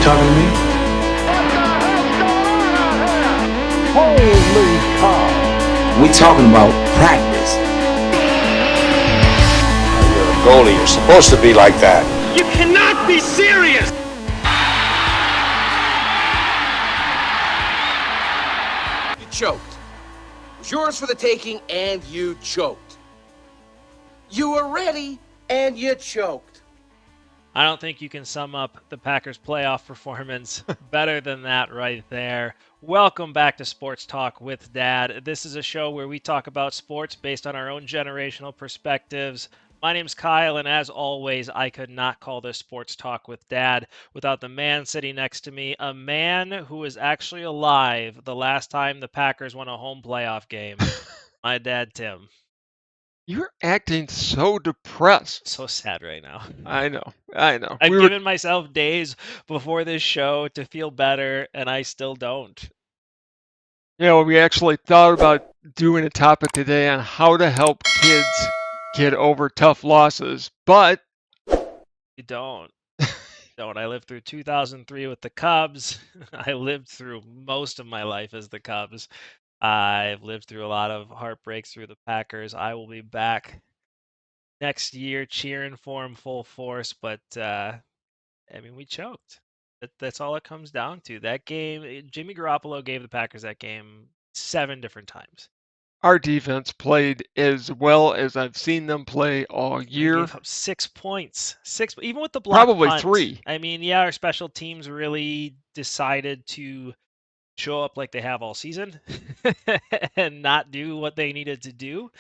talking to me? Holy cow. We talking about practice. You're a goalie. You're supposed to be like that. You cannot be serious! You choked. It was yours for the taking, and you choked. You were ready, and you choked. I don't think you can sum up the Packers' playoff performance better than that right there. Welcome back to Sports Talk with Dad. This is a show where we talk about sports based on our own generational perspectives. My name's Kyle, and as always, I could not call this Sports Talk with Dad without the man sitting next to me, a man who was actually alive the last time the Packers won a home playoff game. My dad, Tim. You're acting so depressed. So sad right now. I know. I've given myself days before this show to feel better, and I still don't. We actually thought about doing a topic today on how to help kids get over tough losses, but you don't. I lived through 2003 with the Cubs. I lived through most of my life as the Cubs. I've lived through a lot of heartbreaks through the Packers. I will be back next year cheering for him full force, but we choked. That's all it comes down to. That game, Jimmy Garoppolo gave the Packers that game 7 different times. Our defense played as well as I've seen them play all year. They gave up 6 points. 6, even with the block Probably punt. 3. Our special teams really decided to show up like they have all season and not do what they needed to do.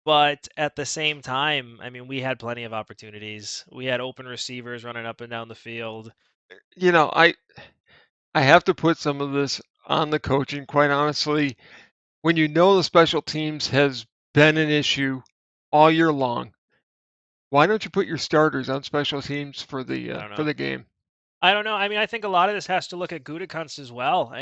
But at the same time, we had plenty of opportunities. We had open receivers running up and down the field. I have to put some of this on the coaching, quite honestly. When you know the special teams has been an issue all year long, why don't you put your starters on special teams for the game? I don't know. I think a lot of this has to look at Gutekunst as well.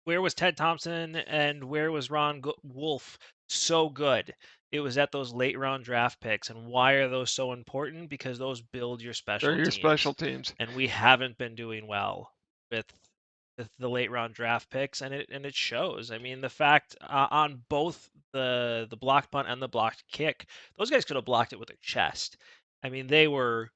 Where was Ted Thompson and where was Ron Wolf so good? It was at those late round draft picks. And why are those so important? Because those build your special teams. They're your special teams. And we haven't been doing well with the late round draft picks, and it shows. The fact on both the blocked punt and the blocked kick, those guys could have blocked it with their chest. They were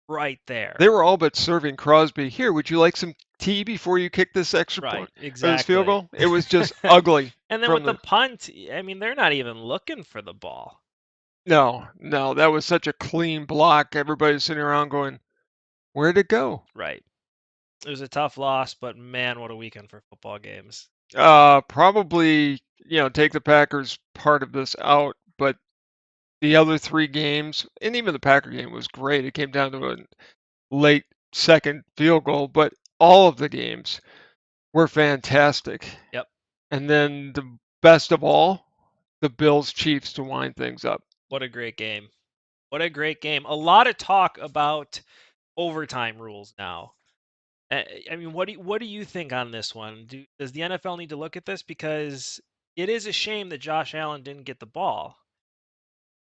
right there. They were all but serving Crosby, here, would you like some tea before you kick this extra point? Exactly. This field goal? It was just ugly. And then with the punt, they're not even looking for the ball. No, that was such a clean block. Everybody's sitting around going, where'd it go? Right. It was a tough loss, but man, what a weekend for football games. Probably, take the Packers part of this out, but the other 3 games, and even the Packer game was great. It came down to a late second field goal, but all of the games were fantastic. Yep. And then the best of all, the Bills-Chiefs to wind things up. What a great game. What a great game. A lot of talk about overtime rules now. What do you think on this one? Does the NFL need to look at this? Because it is a shame that Josh Allen didn't get the ball.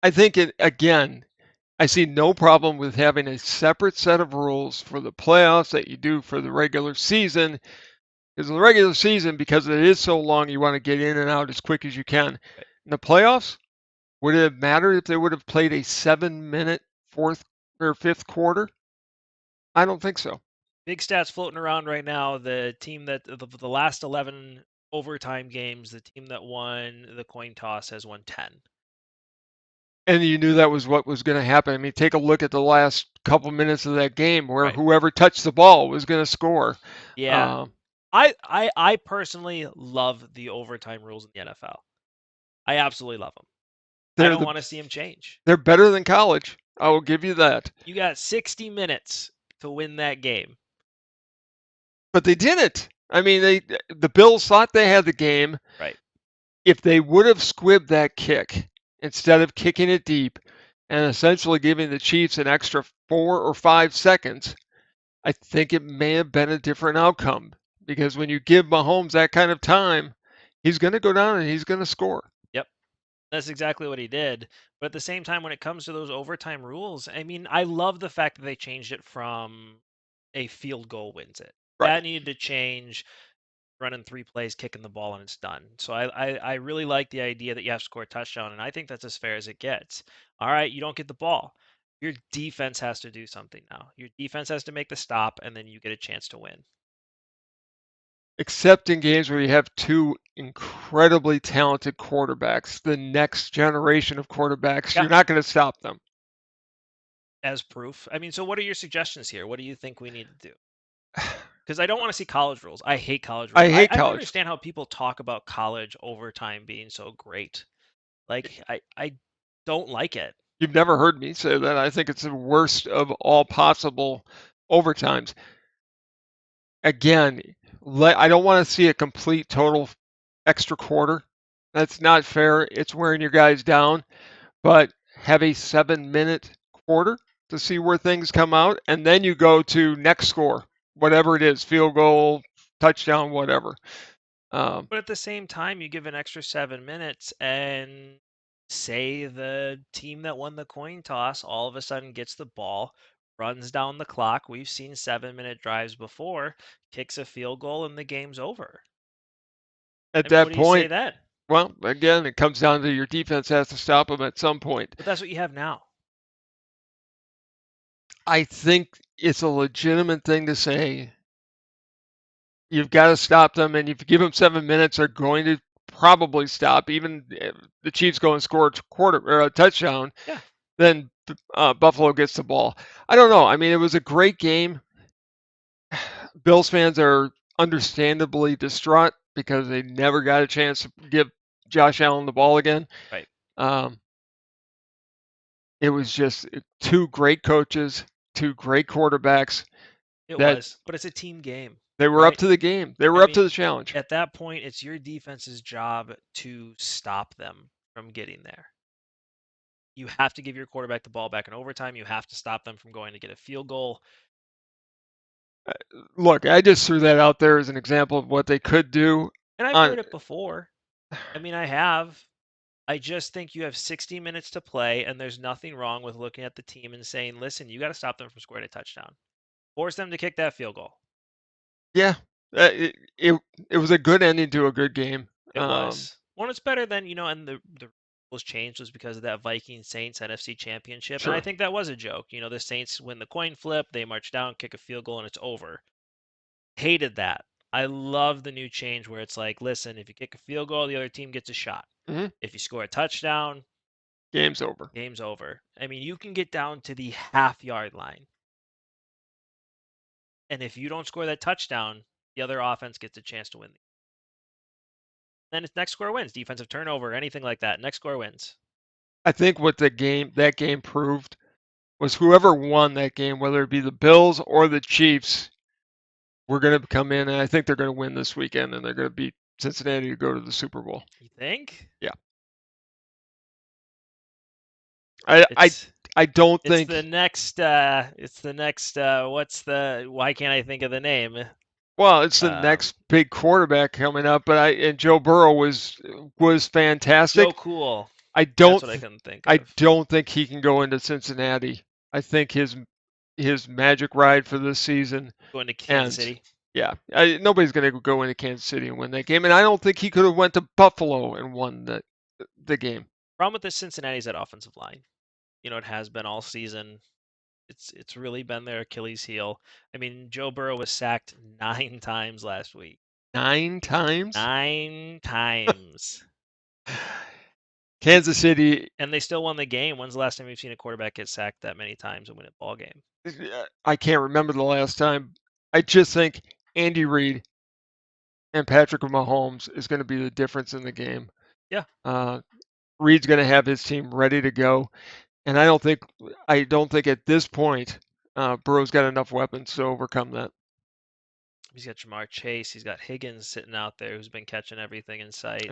I think, I see no problem with having a separate set of rules for the playoffs that you do for the regular season. Because the regular season, because it is so long, you want to get in and out as quick as you can. Right. In the playoffs, would it have mattered if they would have played a 7-minute fourth or fifth quarter? I don't think so. Big stats floating around right now. The team that the last 11 overtime games, the team that won the coin toss has won 10. And you knew that was what was going to happen. Take a look at the last couple minutes of that game where whoever touched the ball was going to score. Yeah. I personally love the overtime rules in the NFL. I absolutely love them. I don't want to see them change. They're better than college. I will give you that. You got 60 minutes to win that game. But they didn't. The Bills thought they had the game. Right. If they would have squibbed that kick instead of kicking it deep and essentially giving the Chiefs an extra 4 or 5 seconds, I think it may have been a different outcome. Because when you give Mahomes that kind of time, he's going to go down and he's going to score. Yep. That's exactly what he did. But at the same time, when it comes to those overtime rules, I love the fact that they changed it from a field goal wins it. Right. That needed to change. Running 3 plays, kicking the ball, and it's done. So I really like the idea that you have to score a touchdown, and I think that's as fair as it gets. All right, you don't get the ball. Your defense has to do something now. Your defense has to make the stop, and then you get a chance to win. Except in games where you have two incredibly talented quarterbacks, the next generation of quarterbacks, Yeah. you're not going to stop them. As proof. I mean, so what are your suggestions here? What do you think we need to do? Because I don't want to see college rules. I hate college rules. I hate I don't college. understand how people talk about college overtime being so great. Like, I don't like it. You've never heard me say that. I think it's the worst of all possible overtimes. Again, I don't want to see a complete total extra quarter. That's not fair. It's wearing your guys down. But have a 7-minute quarter to see where things come out, and then you go to next score, whatever it is, field goal, touchdown, whatever. But at the same time, you give an extra 7 minutes, and say the team that won the coin toss all of a sudden gets the ball, runs down the clock. We've seen 7-minute drives before, kicks a field goal, and the game's over. At I mean, that what do you say point, then? well, again, it comes down to your defense has to stop them at some point. But that's what you have now. I think it's a legitimate thing to say. You've got to stop them, and if you give them 7 minutes, they're going to probably stop. Even if the Chiefs go and score a quarter or a touchdown, Yeah. then Buffalo gets the ball. I don't know. I mean, it was a great game. Bills fans are understandably distraught because they never got a chance to give Josh Allen the ball again. Right. It was just two great coaches, two great quarterbacks. It was, but it's a team game. They were up to the game. They were up to the challenge. At that point, it's your defense's job to stop them from getting there. You have to give your quarterback the ball back in overtime. You have to stop them from going to get a field goal. Look, I just threw that out there as an example of what they could do. And I've heard it before. I mean, I have. I just think you have 60 minutes to play, and there's nothing wrong with looking at the team and saying, listen, you got to stop them from scoring a touchdown. Force them to kick that field goal. Yeah, it was a good ending to a good game. It was. Well, it's better than, and the rules changed was because of that Vikings Saints NFC Championship. Sure. And I think that was a joke. The Saints win the coin flip, they march down, kick a field goal, and it's over. Hated that. I love the new change where it's like, listen, if you kick a field goal, the other team gets a shot. Mm-hmm. If you score a touchdown, game's over. Game's over. I mean, you can get down to the half-yard line. And if you don't score that touchdown, the other offense gets a chance to win. Then it's next score wins. Defensive turnover, anything like that. Next score wins. I think what that game proved was whoever won that game, whether it be the Bills or the Chiefs, we're going to come in, and I think they're going to win this weekend, and they're going to beat Cincinnati to go to the Super Bowl. You think? Yeah. I don't think it's the next why can't I think of the name? Well, it's the next big quarterback coming up, and Joe Burrow was fantastic. So cool. That's what I couldn't think of. I don't think he can go into Cincinnati. I think his magic ride for this season going to Kansas City. Yeah, nobody's going to go into Kansas City and win that game, and I don't think he could have went to Buffalo and won the game. Problem with the Cincinnati's that offensive line. It has been all season. It's really been their Achilles heel. I mean, Joe Burrow was sacked 9 times last week. 9 times? 9 times. Kansas City. And they still won the game. When's the last time you've seen a quarterback get sacked that many times and win a ball game? I can't remember the last time. I just think Andy Reid and Patrick Mahomes is going to be the difference in the game. Yeah. Reid's going to have his team ready to go. And I don't think at this point Burrow's got enough weapons to overcome that. He's got Jamar Chase. He's got Higgins sitting out there who's been catching everything in sight.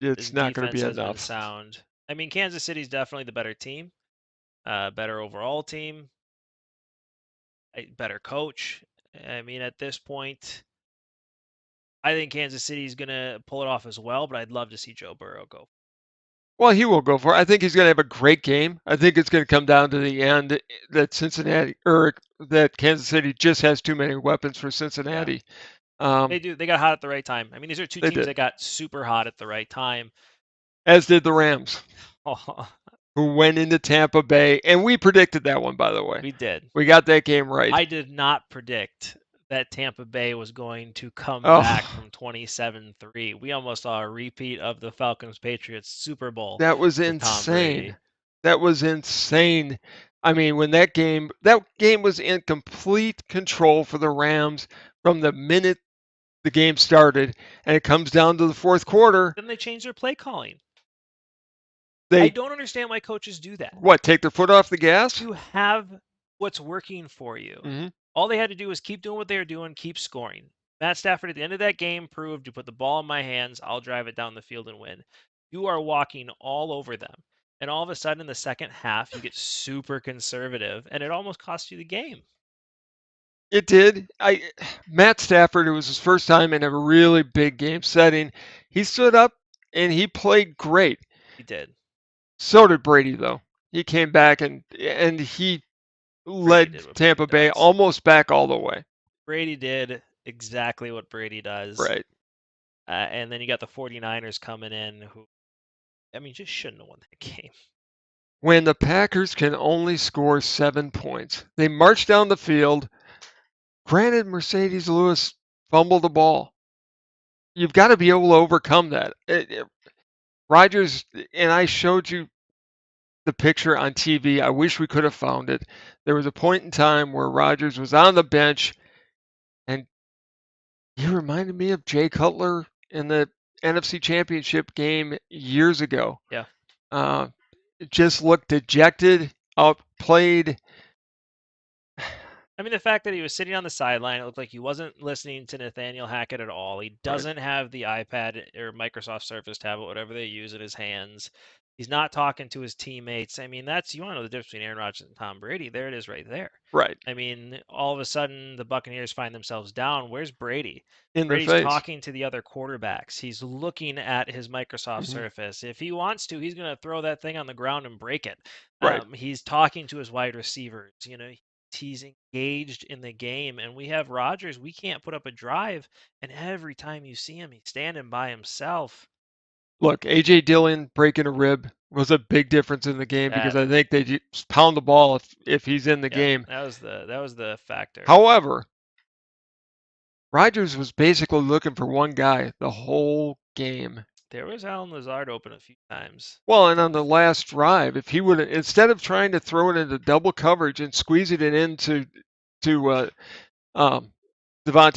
It's not going to be enough. Sound. I mean, Kansas City's definitely the better team, better overall team, better coach. I mean, at this point, I think Kansas City's going to pull it off as well, but I'd love to see Joe Burrow go. Well, he will go for it. I think he's going to have a great game. I think it's going to come down to the end that Cincinnati or that Kansas City just has too many weapons for Cincinnati. They do. They got hot at the right time. I mean, these are two They teams did. that got super hot at the right time. As did the Rams, who went into Tampa Bay, and we predicted that one, by the way. We did. We got that game right. I did not predict that Tampa Bay was going to come Oh. back from 27-3. We almost saw a repeat of the Falcons-Patriots Super Bowl. That was with Tom Brady. insane. That was insane. I mean, when that game was in complete control for the Rams from the minute the game started, and it comes down to the fourth quarter. Then they changed their play calling. They I don't understand why coaches do that. what? Take their foot off the gas? You have what's working for you. Mhm. All they had to do was keep doing what they were doing, keep scoring. Matt Stafford at the end of that game proved, you put the ball in my hands, I'll drive it down the field and win. You are walking all over them. And all of a sudden in the second half, you get super conservative, and it almost cost you the game. It did. Matt Stafford, it was his first time in a really big game setting. He stood up and he played great. He did. So did Brady, though. He came back and he led did what Tampa Brady Bay does. almost back all the way. Brady did exactly what Brady does. Right. And then you got the 49ers coming in who, I mean, just shouldn't have won that game. When the Packers can only score 7 points, they march down the field. Granted, Mercedes Lewis fumbled the ball. You've got to be able to overcome that. Rodgers, and I showed you the picture on TV. I wish we could have found it. There was a point in time where Rodgers was on the bench, and he reminded me of Jay Cutler in the NFC Championship game years ago. Yeah. Just looked dejected, outplayed. I mean, the fact that he was sitting on the sideline, it looked like he wasn't listening to Nathaniel Hackett at all. He doesn't have the iPad or Microsoft Surface tablet, whatever they use, in his hands. He's not talking to his teammates. I mean, you want to know the difference between Aaron Rodgers and Tom Brady. There it is right there. Right. I mean, all of a sudden, the Buccaneers find themselves down. Where's Brady? In their Brady's face. talking to the other quarterbacks. He's looking at his Microsoft Mhm. Surface. If he wants to, he's going to throw that thing on the ground and break it. Right. He's talking to his wide receivers. He's engaged in the game, and we have Rodgers. We can't put up a drive, and every time you see him, he's standing by himself. Look, A.J. Dillon breaking a rib was a big difference in the game because I think they just pound the ball if he's in the game. That was the factor. However, Rodgers was basically looking for one guy the whole game. There was Alan Lazard open a few times. Well, and on the last drive, if he would, instead of trying to throw it into double coverage and squeezing it into Devontae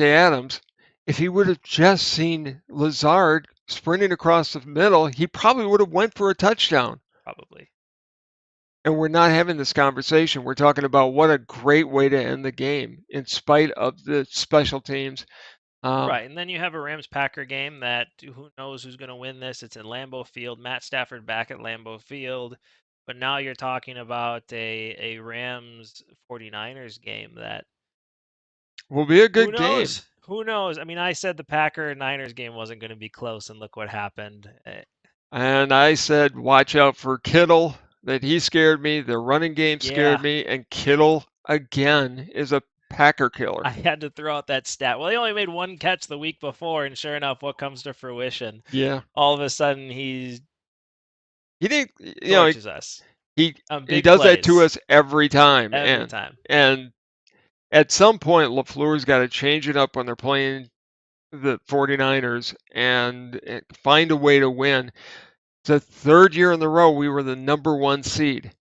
Adams, if he would have just seen Lazard sprinting across the middle, he probably would have went for a touchdown. Probably. And we're not having this conversation. We're talking about what a great way to end the game in spite of the special teams. Right, and then you have a Rams-Packer game that who knows who's going to win this. It's in Lambeau Field. Matt Stafford back at Lambeau Field. But now you're talking about a Rams-49ers game that will be a good who game. knows? Who knows? I mean, I said the Packer-Niners game wasn't going to be close, and look what happened. And I said, watch out for Kittle, that he scared me. The running game scared me. And Kittle, again, is a Packer killer. I had to throw out that stat. Well, he only made one catch the week before, and sure enough, what comes to fruition? Yeah. All of a sudden, he didn't, torches us. He does plays. that to us every time. Every time. And at some point, LaFleur's got to change it up when they're playing the 49ers and find a way to win. It's the third year in a row we were the number 1 seed.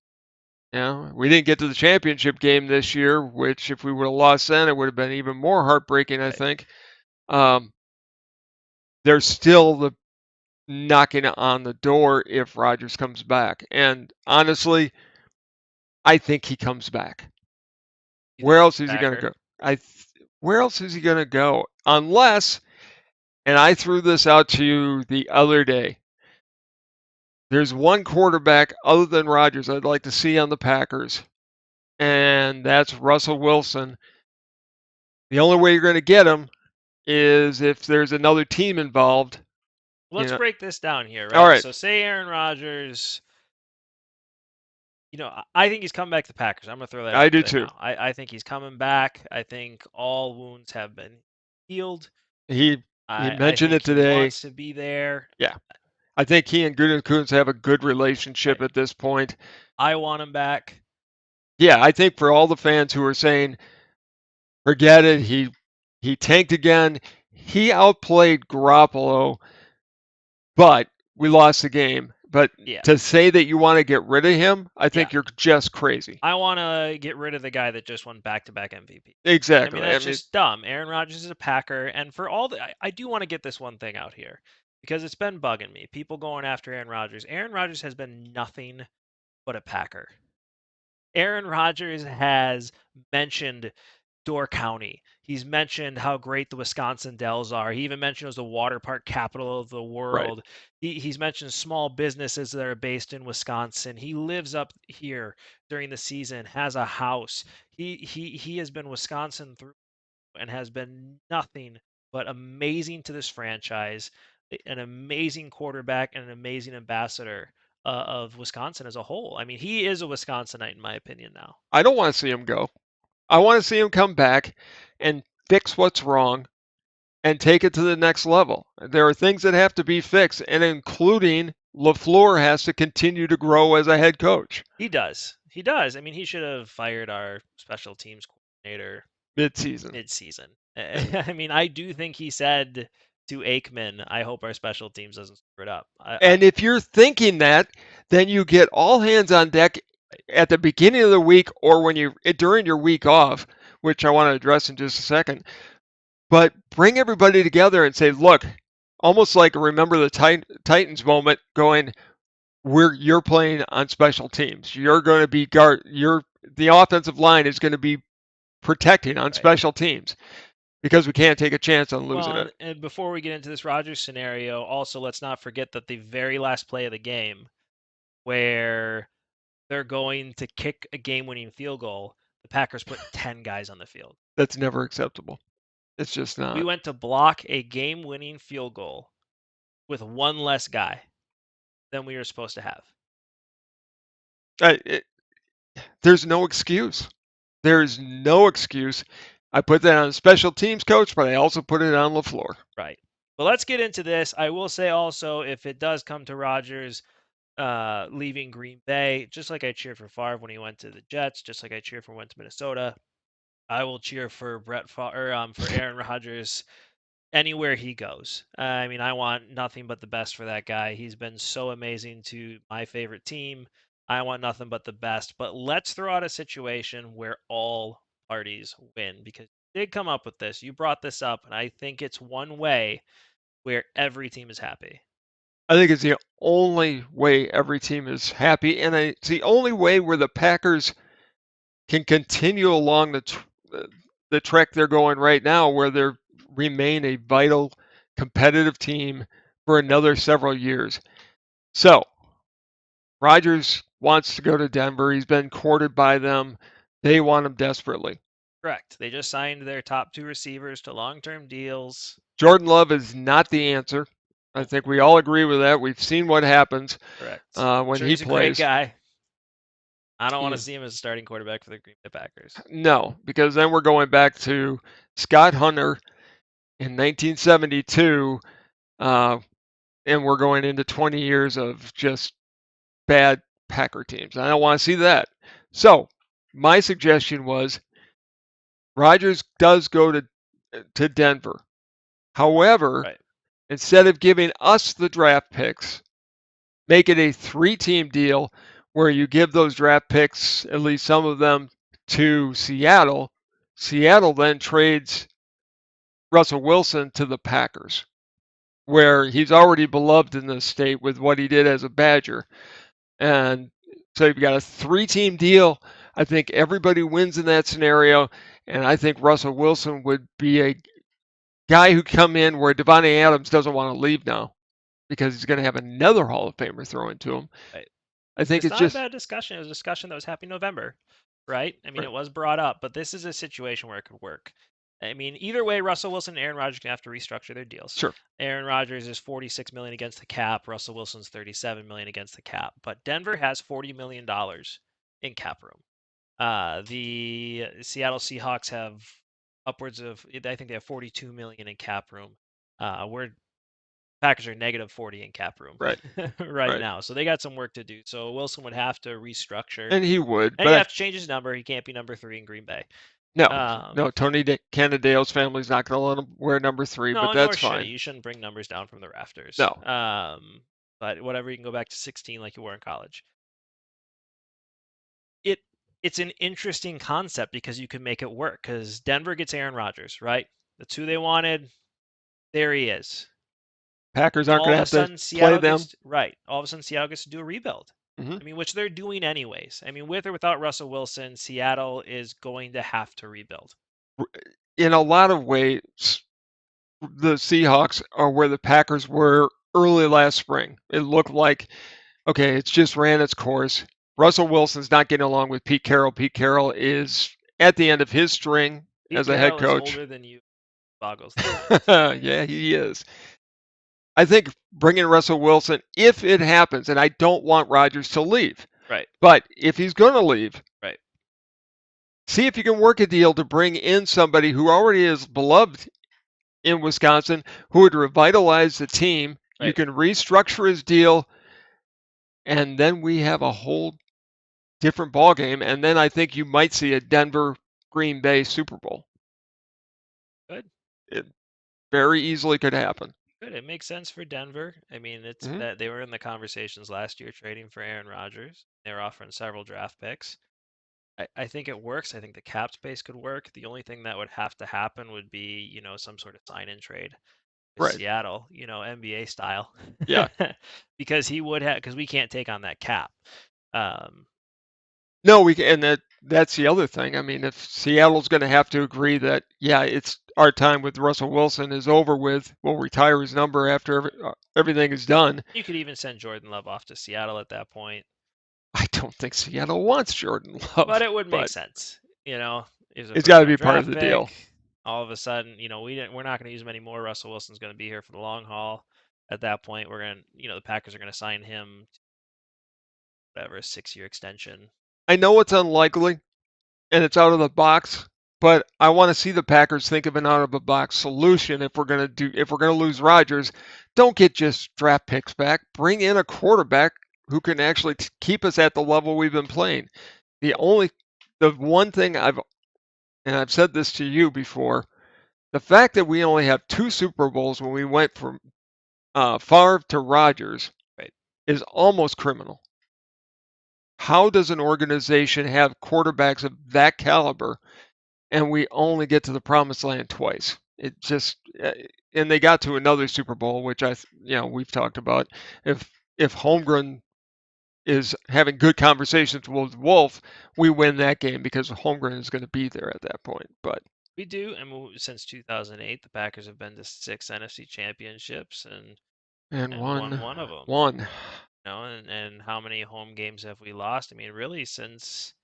We didn't get to the championship game this year, which if we would have lost then, it would have been even more heartbreaking, I think. They're still knocking on the door if Rodgers comes back. And honestly, I think he comes back. Where else is he going to go? Where else is he going to go? Unless, and I threw this out to you the other day, there's one quarterback other than Rodgers I'd like to see on the Packers, and that's Russell Wilson. The only way you're going to get him is if there's another team involved. Let's break this down here, right? All right. So say Aaron Rodgers I think he's coming back to the Packers. I'm going to throw that I out do there too. now. I think he's coming back. I think all wounds have been healed. He I mentioned think it he today. wants to be there. Yeah. I think he and Gutekunst have a good relationship Right. at this point. I want him back. Yeah, I think for all the fans who are saying, forget it, he tanked again, he outplayed Garoppolo, but we lost the game. But Yeah. to say that you want to get rid of him, I think Yeah. you're just crazy. I want to get rid of the guy that just won back-to-back MVP. I Exactly. mean, that's just dumb. Aaron Rodgers is a Packer, and for all the, I do want to get this one thing out here because it's been bugging me. People going after Aaron Rodgers. Aaron Rodgers has been nothing but a Packer. Aaron Rodgers has mentioned Door County. He's mentioned how great the Wisconsin Dells are. He even mentioned it was the water park capital of the Right. world. He's mentioned small businesses that are based in Wisconsin. He lives up here during the season, has a house. He has been Wisconsin through and has been nothing but amazing to this franchise, an amazing quarterback and an amazing ambassador of Wisconsin as a whole. I mean, he is a Wisconsinite in my opinion now. I don't want to see him go. I want to see him come back and fix what's wrong and take it to the next level. There are things that have to be fixed, and including LaFleur has to continue to grow as a head coach. He does. He does. I mean, he should have fired our special teams coordinator Mid-season. mid-season. I mean, I do think he said to Aikman, "I hope our special teams doesn't screw it up." And if you're thinking that, then you get all hands on deck at the beginning of the week or when you during your week off, which I want to address in just a second. But bring everybody together and say, look, almost like remember the Titans moment, going, you're playing on special teams. You're going to be the offensive line is going to be protecting on special teams because we can't take a chance on losing it. And before we get into this Rodgers scenario, also let's not forget that the very last play of the game, where they're going to kick a game-winning field goal, the Packers put 10 guys on the field. That's never acceptable. It's just not. We went to block a game-winning field goal with one less guy than we were supposed to have. There's no excuse. There's no excuse. I put that on a special teams coach, but I also put it on LaFleur. Right. But let's get into this. I will say also, if it does come to Rodgers leaving Green Bay, just like I cheered for Favre when he went to the Jets, just like I cheered for when he went to Minnesota, I will cheer for for Aaron Rodgers anywhere he goes. I mean, I want nothing but the best for that guy. He's been so amazing to my favorite team. I want nothing but the best. But let's throw out a situation where all parties win, because you did come up with this. You brought this up, and I think it's one way where every team is happy. I think it's the only way every team is happy, and it's the only way where the Packers can continue along the trek they're going right now, where they remain a vital, competitive team for another several years. So, Rodgers wants to go to Denver. He's been courted by them. They want him desperately. Correct. They just signed their top two receivers to long-term deals. Jordan Love is not the answer. I think we all agree with that. We've seen what happens when he he's plays. A great guy. I don't want to see him as a starting quarterback for the Green Bay Packers. No, because then we're going back to Scott Hunter in 1972, and we're going into 20 years of just bad Packer teams. I don't want to see that. So my suggestion was Rodgers does go to Denver. However, instead of giving us the draft picks, make it a 3-team deal where you give those draft picks, at least some of them, to Seattle. Seattle then trades Russell Wilson to the Packers, where he's already beloved in the state with what he did as a Badger. And so you've got a 3-team deal. I think everybody wins in that scenario, and I think Russell Wilson would be a guy who come in where Devontae Adams doesn't want to leave now because he's going to have another Hall of Famer thrown to him. Right. I think it's not just a bad discussion. It was a discussion that was happening in November, right? I mean, it was brought up, but this is a situation where it could work. I mean, either way, Russell Wilson and Aaron Rodgers are going to have to restructure their deals. Sure. Aaron Rodgers is $46 million against the cap. Russell Wilson's $37 million against the cap. But Denver has $40 million in cap room. The Seattle Seahawks have upwards of, I think they have $42 million in cap room. Where Packers are negative 40 in cap room Right. right Right. now. So they got some work to do. So Wilson would have to restructure. And he would, And but he'd have to change his number. He can't be number 3 in Green Bay. no, Tony Canadale's family's not going to let him wear number 3, No, but nor that's should fine. he. You shouldn't bring numbers down from the rafters. No. But whatever, you can go back to 16 like you were in college. It's an interesting concept because you can make it work. Because Denver gets Aaron Rodgers, right? That's who they wanted. There he is. Packers aren't going to have to play them. Right. All of a sudden, Seattle gets to do a rebuild. Mm-hmm. I mean, which they're doing anyways. I mean, with or without Russell Wilson, Seattle is going to have to rebuild. In a lot of ways, the Seahawks are where the Packers were early last spring. It looked like, okay, it's just ran its course. Russell Wilson's not getting along with Pete Carroll. Pete Carroll is at the end of his string as a head coach. Is older than you, boggles. Yeah, he is. I think bringing Russell Wilson, if it happens, and I don't want Rodgers to leave, right? But if he's going to leave, right, see if you can work a deal to bring in somebody who already is beloved in Wisconsin, who would revitalize the team. Right. You can restructure his deal, and then we have a whole different ball game. And then I think you might see a Denver-Green Bay Super Bowl. Good. It very easily could happen. Good. It makes sense for Denver. I mean, it's that they were in the conversations last year trading for Aaron Rodgers. They were offering several draft picks. I think it works. I think the cap space could work. The only thing that would have to happen would be, some sort of sign-in trade with Seattle, NBA style. Yeah. Because he would have, because we can't take on that cap. No, we can, and that's the other thing. I mean, if Seattle's going to have to agree that, yeah, it's our time with Russell Wilson is over with, we'll retire his number after everything is done. You could even send Jordan Love off to Seattle at that point. I don't think Seattle wants Jordan Love. But it would make sense. It's got to be part of the deal. All of a sudden, we're not going to use him anymore. Russell Wilson's going to be here for the long haul. At that point, we're going to, the Packers are going to sign him, whatever, a 6-year extension. I know it's unlikely, and it's out of the box, but I want to see the Packers think of an out-of-the-box solution if we're going to lose Rodgers. Don't get just draft picks back. Bring in a quarterback who can actually keep us at the level we've been playing. The one thing I've said this to you before, the fact that we only have 2 Super Bowls when we went from Favre to Rodgers is almost criminal. How does an organization have quarterbacks of that caliber and we only get to the promised land twice? It just, and they got to another Super Bowl, which we've talked about. If Holmgren is having good conversations with Wolf, we win that game because Holmgren is going to be there at that point. But we do, and since 2008, the Packers have been to 6 NFC championships and won one of them. And how many home games have we lost? I mean, really, since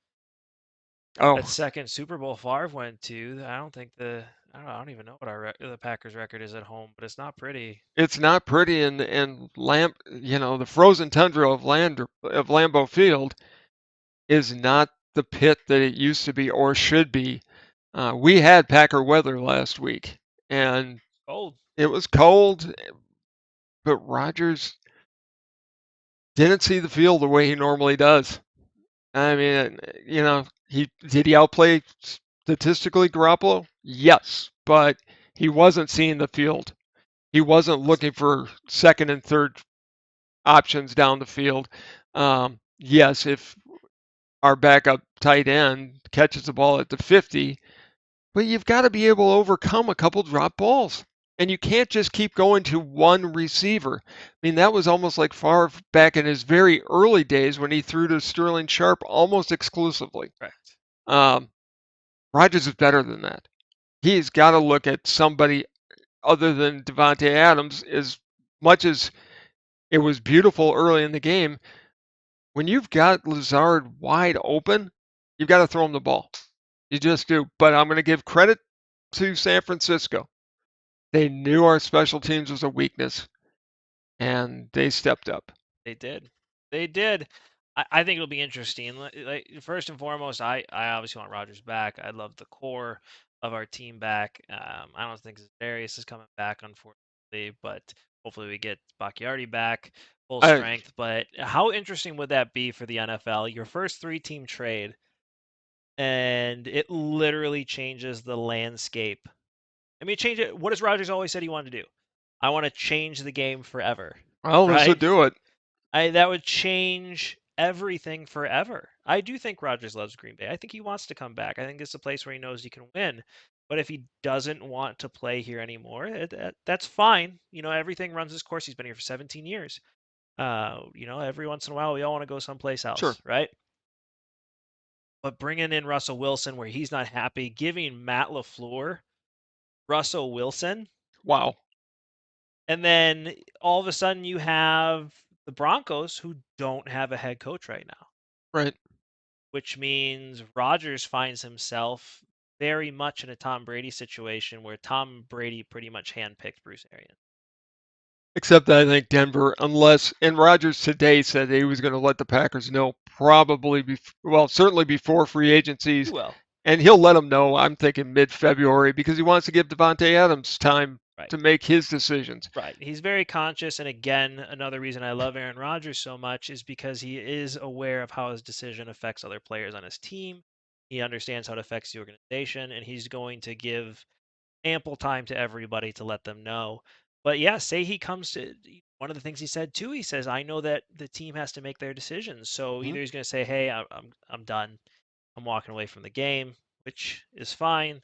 that second Super Bowl Favre went to, I don't even know what the Packers record is at home, but it's not pretty. It's not pretty, and the frozen tundra of Lambeau Field is not the pit that it used to be or should be. We had Packer weather last week, and it was cold, but Rodgers didn't see the field the way he normally does. I mean, did he outplay statistically Garoppolo? Yes, but he wasn't seeing the field. He wasn't looking for second and third options down the field. Yes, if our backup tight end catches the ball at the 50, but you've got to be able to overcome a couple drop balls. And you can't just keep going to one receiver. I mean, that was almost like Favre back in his very early days when he threw to Sterling Sharp almost exclusively. Correct. Rodgers is better than that. He's got to look at somebody other than Devontae Adams. As much as it was beautiful early in the game, when you've got Lazard wide open, you've got to throw him the ball. You just do. But I'm going to give credit to San Francisco. They knew our special teams was a weakness, and they stepped up. They did. I think it'll be interesting. First and foremost, I obviously want Rodgers back. I love the core of our team back. I don't think Darius is coming back, unfortunately, but hopefully we get Bakhtiari back full I strength. But how interesting would that be for the NFL? Your first 3-team trade, and it literally changes the landscape. I mean, change it. What has Rodgers always said he wanted to do? I want to change the game forever, Well, this would right? do it. That would change everything forever. I do think Rodgers loves Green Bay. I think he wants to come back. I think it's a place where he knows he can win. But if he doesn't want to play here anymore, that's fine. Everything runs its course. He's been here for 17 years. Every once in a while we all want to go someplace else, Sure. right? But bringing in Russell Wilson where he's not happy, giving Matt LaFleur Russell Wilson, Wow. and then all of a sudden you have the Broncos who don't have a head coach right now. Right. Which means Rodgers finds himself very much in a Tom Brady situation where Tom Brady pretty much handpicked Bruce Arians. Except that I think Denver, and Rodgers today said he was going to let the Packers know certainly before free agencies. Well, And he'll let them know, I'm thinking mid-February, because he wants to give Devontae Adams time to make his decisions. Right. He's very conscious. And again, another reason I love Aaron Rodgers so much is because he is aware of how his decision affects other players on his team. He understands how it affects the organization, and he's going to give ample time to everybody to let them know. But yeah, say he comes to one of the things he said too. He says, "I know that the team has to make their decisions. So either he's going to say, "Hey, I'm done. I'm walking away from the game," which is fine,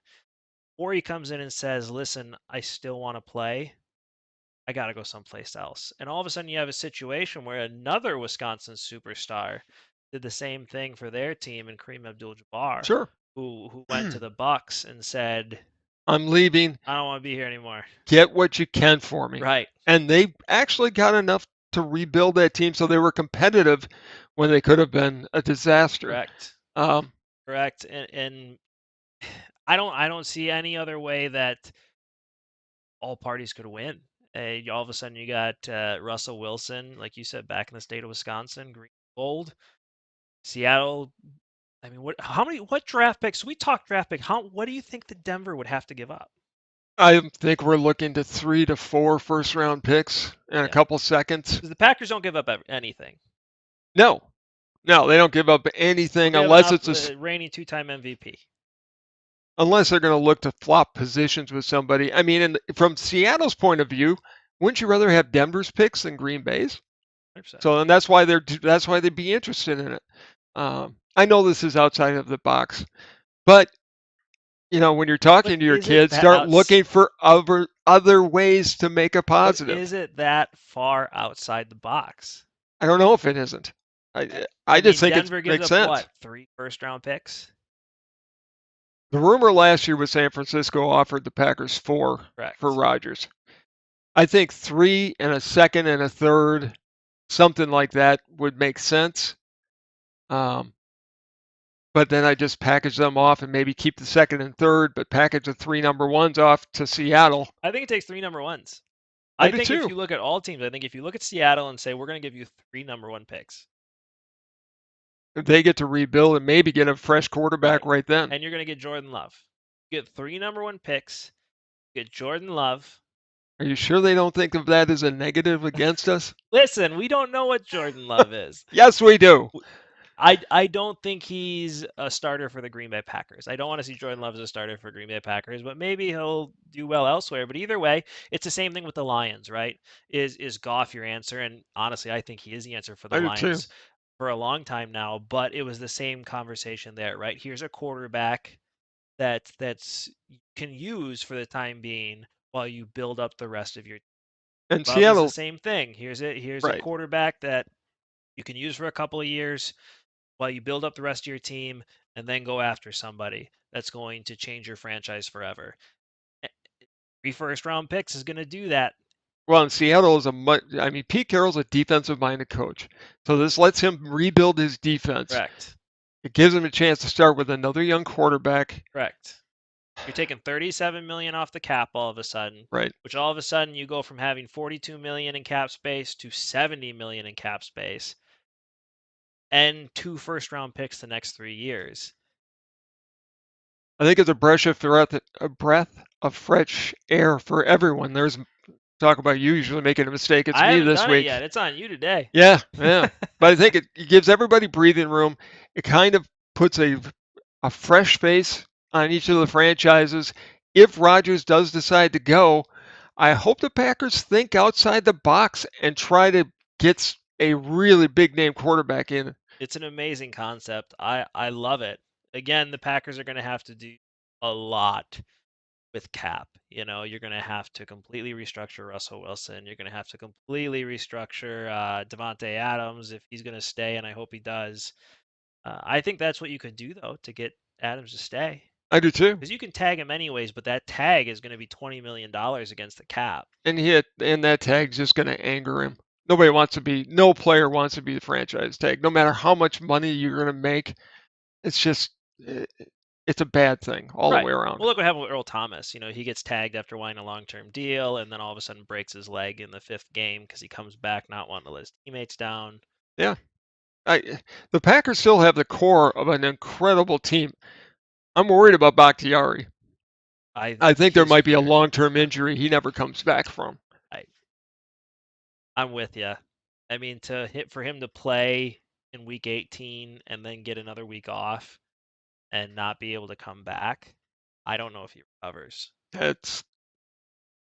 or he comes in and says, "Listen, I still want to play. I got to go someplace else." And all of a sudden, you have a situation where another Wisconsin superstar did the same thing for their team, and Kareem Abdul-Jabbar, Sure. who went to the Bucks and said, I'm leaving. "I don't want to be here anymore. Get what you can for me." Right. And they actually got enough to rebuild that team so they were competitive when they could have been a disaster. Correct. Um, Correct. And I don't see any other way that all parties could win. All of a sudden, you got Russell Wilson, like you said, back in the state of Wisconsin, green gold. Seattle. I mean, what draft picks? We talked draft pick. What do you think that Denver would have to give up? I think we're looking to 3 to 4 first-round picks in a couple seconds. Because the Packers don't give up anything. No, they don't give up anything unless it's a reigning 2-time MVP. Unless they're going to look to flop positions with somebody. I mean, from Seattle's point of view, wouldn't you rather have Denver's picks than Green Bay's? 100%. So, and that's why they'd be interested in it. I know this is outside of the box, but when you're talking to your kids, start looking for other ways to make a positive. Is it that far outside the box? I don't know if it isn't. I just think Denver it makes gives sense. up what, 3 first-round picks? The rumor last year was San Francisco offered the Packers 4 for Rodgers. I think 3 and a second and a third, something like that would make sense. But then I just package them off and maybe keep the second and third, but package the 3 number ones off to Seattle. I think it takes 3 number ones. I think do too. If you look at all teams, I think if you look at Seattle and say, we're going to give you 3 number 1 picks. They get to rebuild and maybe get a fresh quarterback right then. And you're going to get Jordan Love. You get 3 number 1 picks. You get Jordan Love. Are you sure they don't think of that as a negative against us? Listen, we don't know what Jordan Love is. Yes, we do. I don't think he's a starter for the Green Bay Packers. I don't want to see Jordan Love as a starter for Green Bay Packers, but maybe he'll do well elsewhere. But either way, it's the same thing with the Lions, right? Is Goff your answer? And honestly, I think he is the answer for the Lions for a long time now. But it was the same conversation there, right? Here's a quarterback that's you can use for the time being while you build up the rest of your team. And Seattle, the same thing. Here's a quarterback that you can use for a couple of years while you build up the rest of your team, and then go after somebody that's going to change your franchise forever. 3 first-round picks is going to do that. Well, and Seattle is Pete Carroll's a defensive-minded coach, so this lets him rebuild his defense. Correct. It gives him a chance to start with another young quarterback. Correct. You're taking $37 million off the cap all of a sudden, right? Which all of a sudden you go from having $42 million in cap space to $70 million in cap space. and 2 first-round picks the next 3 years. I think it's a breath of fresh air for everyone. There's talk about you usually making a mistake. It's I me haven't this done week. it yet. It's on you today. Yeah. But I think it gives everybody breathing room. It kind of puts a fresh face on each of the franchises. If Rodgers does decide to go, I hope the Packers think outside the box and try to get a really big name quarterback in. It's an amazing concept. I love it. Again, the Packers are going to have to do a lot with cap. You're going to have to completely restructure Russell Wilson. You're going to have to completely restructure Devontae Adams if he's going to stay, and I hope he does. I think that's what you could do, though, to get Adams to stay. I do too. Because you can tag him anyways, but that tag is going to be $20 million against the cap. And that tag's just going to anger him. No player wants to be the franchise tag. No matter how much money you're going to make, it's a bad thing all the way around. Well, look what happened with Earl Thomas. He gets tagged after winning a long-term deal, and then all of a sudden breaks his leg in the 5th game because he comes back not wanting to let his teammates down. Yeah. The Packers still have the core of an incredible team. I'm worried about Bakhtiari. I think there might be a long-term injury he never comes back from. I'm with you. I mean, for him to play in week 18 and then get another week off and not be able to come back, I don't know if he recovers.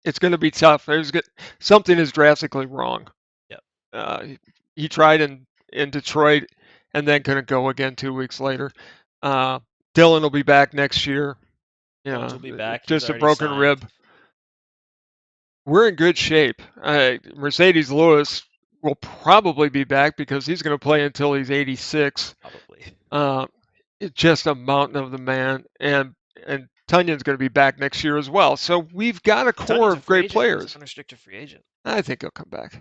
It's going to be tough. Something is drastically wrong. Yep. He tried in Detroit and then couldn't go again 2 weeks later. Dylan will be back next year. Jones will be back. Just a broken rib. We're in good shape. Mercedes Lewis will probably be back because he's going to play until he's 86. Probably. It's just a mountain of the man, and Tunyon's going to be back next year as well. So we've got a core of great players. He's an unrestricted free agent. I think he'll come back.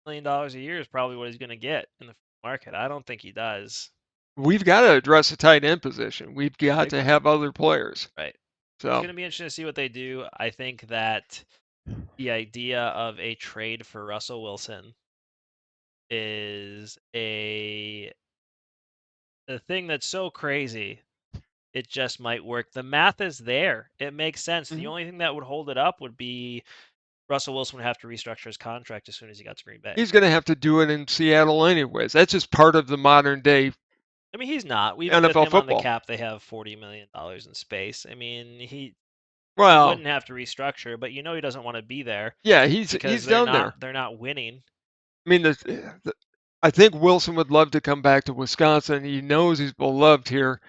$1 million a year is probably what he's going to get in the market. I don't think he does. We've got to address the tight end position. We've got to have other players. Right. So it's going to be interesting to see what they do. I think that the idea of a trade for Russell Wilson is a thing that's so crazy. It just might work. The math is there. It makes sense. The only thing that would hold it up would be Russell Wilson would have to restructure his contract as soon as he got to Green Bay. He's going to have to do it in Seattle anyways. That's just part of the modern day. I mean, he's not. We've NFL with him football. On the cap, they have $40 million in space. I mean, he wouldn't have to restructure, but he doesn't want to be there. Yeah, he's down there. They're not winning. I mean, I think Wilson would love to come back to Wisconsin. He knows he's beloved here.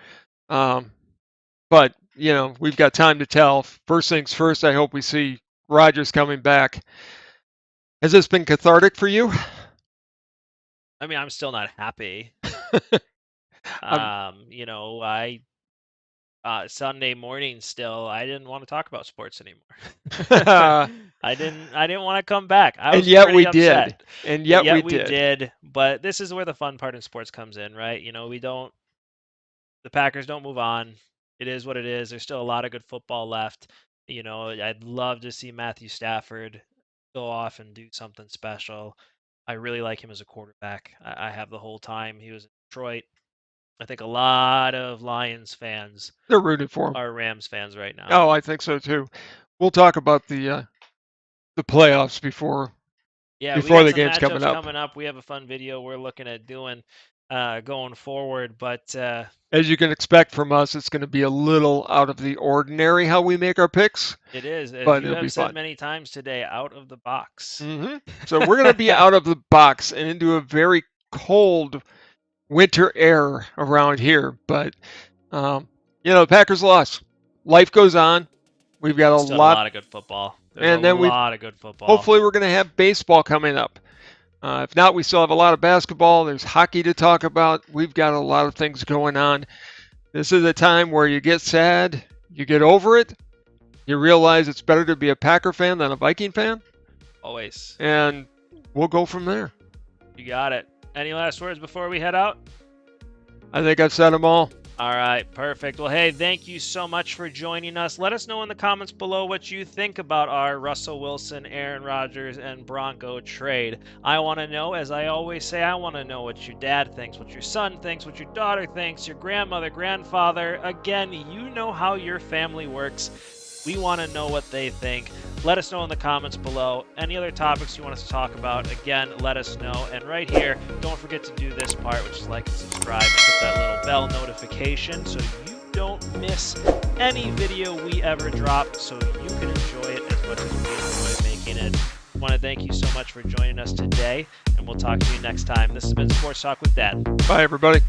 But, we've got time to tell. First things first, I hope we see Rodgers coming back. Has this been cathartic for you? I mean, I'm still not happy. Sunday morning still, I didn't want to talk about sports anymore. I didn't want to come back. I was and yet we upset. did. And yet we did. But this is where the fun part in sports comes in, right? The Packers don't move on. It is what it is. There's still a lot of good football left. I'd love to see Matthew Stafford go off and do something special. I really like him as a quarterback. I have the whole time he was in Detroit. I think a lot of Lions fans they're rooting for him. Are Rams fans right now. Oh, I think so too. We'll talk about the playoffs before the game's coming up. We have a fun video we're looking at doing going forward, but as you can expect from us, it's going to be a little out of the ordinary how we make our picks. It is, as but you it'll have be said fun. Many times today, out of the box. So we're going to be out of the box and into a very cold winter air around here. But the Packers lost. Life goes on. We've got a lot of good football. There's a lot of good football. Hopefully, we're going to have baseball coming up. If not, we still have a lot of basketball. There's hockey to talk about. We've got a lot of things going on. This is a time where you get sad, you get over it, you realize it's better to be a Packer fan than a Viking fan. Always. And we'll go from there. You got it. Any last words before we head out? I think I've said them all. All right, perfect. Well, hey, thank you so much for joining us. Let us know in the comments below what you think about our Russell Wilson, Aaron Rodgers, and Bronco trade. I want to know, as I always say, I want to know what your dad thinks, what your son thinks, what your daughter thinks, your grandmother, grandfather. Again, you know how your family works. We want to know what they think. Let us know in the comments below. Any other topics you want us to talk about, again, let us know. And right here, don't forget to do this part, which is like and subscribe and hit that little bell notification so you don't miss any video we ever drop, so you can enjoy it as much as we enjoy making it. I want to thank you so much for joining us today, and we'll talk to you next time. This has been Sports Talk with Dad. Bye, everybody.